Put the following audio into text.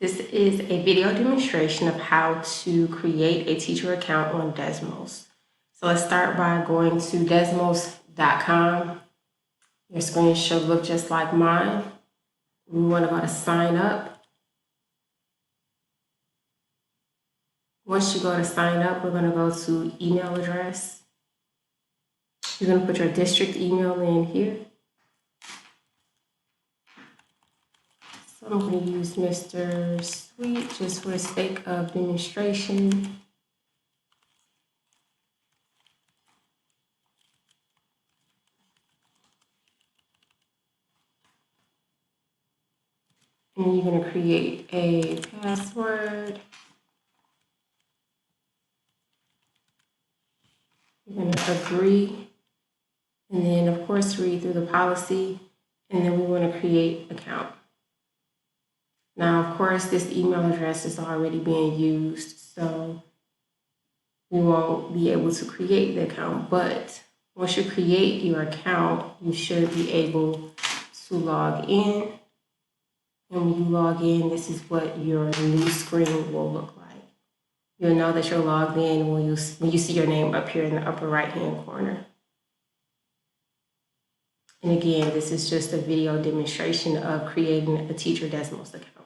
This is a video demonstration of how to create a teacher account on Desmos. So let's start by going to desmos.com. Your screen should look just like mine. We want to go to sign up. Once you go to sign up, we're going to go to email address. You're going to put your district email in here. So I'm going to use Mr. Sweet just for the sake of demonstration. And you're going to create a password. You're going to agree. And then, of course, read through the policy. And then we want to create an account. Now, of course, this email address is already being used, so we won't be able to create the account. But once you create your account, you should be able to log in. And when you log in, this is what your new screen will look like. You'll know that you're logged in when you see your name up here in the upper right-hand corner. And again, this is just a video demonstration of creating a Teacher Desmos account.